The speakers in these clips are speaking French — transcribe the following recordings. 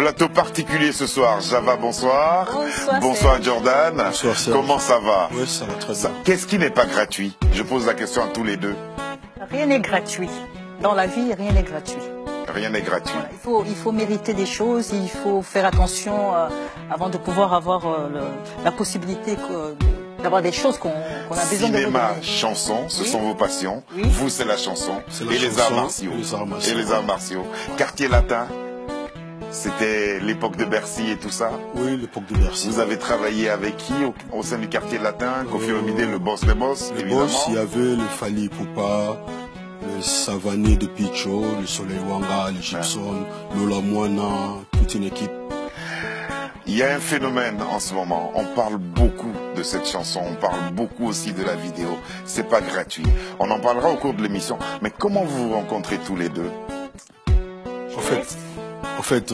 Plateau particulier ce soir. Java, bonsoir. Bonsoir Jordan. Bonsoir Serge. Comment ça va? Oui, ça va très bien. Qu'est-ce qui n'est pas gratuit? Je pose la question à tous les deux. Rien n'est gratuit. Dans la vie, rien n'est gratuit. Rien n'est gratuit. Voilà, il faut mériter des choses, il faut faire attention avant de pouvoir avoir la possibilité d'avoir des choses qu'on a besoin de. Cinéma, chanson, ce sont vos passions. Oui. Vous, c'est la chanson. Et les arts martiaux. Et les arts martiaux. Quartier latin, c'était l'époque de Bercy et tout ça. Oui, l'époque de Bercy. Vous avez travaillé avec qui au sein du quartier latin? Kofi Olomide, le boss des boss, le évidemment. boss, il y avait le Fally Ipupa, le Savané de Picho, le Soleil Wanga, les Gibson, Lola Moana, toute une équipe. Il y a un phénomène en ce moment. On parle beaucoup de cette chanson. On parle beaucoup aussi de la vidéo. C'est pas gratuit. On en parlera au cours de l'émission. Mais comment vous vous rencontrez tous les deux? En fait,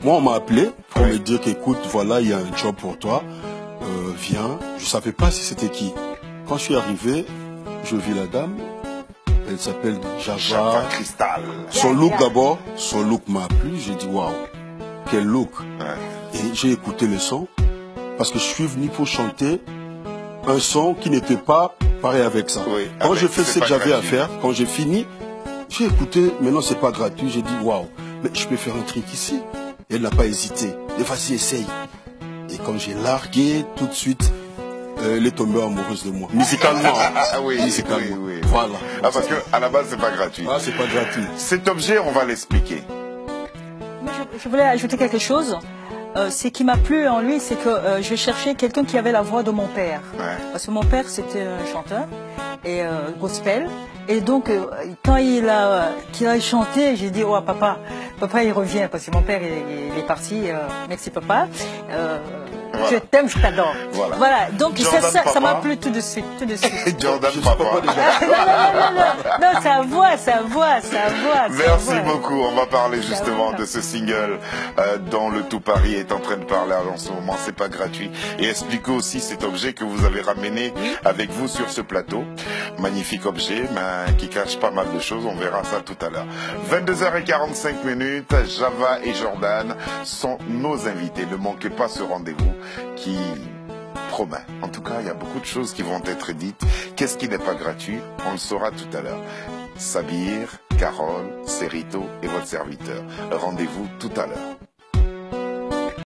moi on m'a appelé pour me dire qu'écoute, voilà, il y a un job pour toi. Viens. Je savais pas si c'était qui. Quand je suis arrivé, je vis la dame. Elle s'appelle Java Cristal. Son look d'abord, son look m'a plu. J'ai dit waouh, quel look. Et j'ai écouté le son parce que je suis venu pour chanter un son qui n'était pas pareil avec ça. Oui, quand j'ai fait ce que j'avais à faire, quand j'ai fini, j'ai écouté. Maintenant c'est pas gratuit. J'ai dit waouh, mais je peux faire un truc ici. Et elle n'a pas hésité. Et vas-y, essaye. Et quand j'ai largué, tout de suite, elle est tombée amoureuse de moi. Musicalement. Oui, musicalement. oui. Voilà. Parce que à la base c'est pas gratuit. Ah, c'est pas gratuit. Cet objet, on va l'expliquer. Je voulais ajouter quelque chose. Ce qui m'a plu en lui, c'est que je cherchais quelqu'un qui avait la voix de mon père. Parce que mon père, c'était un chanteur et gospel. Et donc, quand il a chanté, j'ai dit, oh papa, il revient, parce que mon père il est parti. Merci papa. Voilà. Je t'aime, je t'adore. Voilà. Donc ça m'a plu tout de suite. Jordan papa. Non, sa voix. Merci beaucoup. On va parler justement de ce single dont le tout Paris est en train de parler en ce moment. C'est pas gratuit. Et expliquez aussi cet objet que vous avez ramené avec vous sur ce plateau. Magnifique objet, mais qui cache pas mal de choses. On verra ça tout à l'heure. 22h45. Java et Jordan sont nos invités. Ne manquez pas ce rendez-vous qui promet. En tout cas, il y a beaucoup de choses qui vont être dites. Qu'est-ce qui n'est pas gratuit? On le saura tout à l'heure. Sabir, Carole, Cerrito et votre serviteur. Rendez-vous tout à l'heure.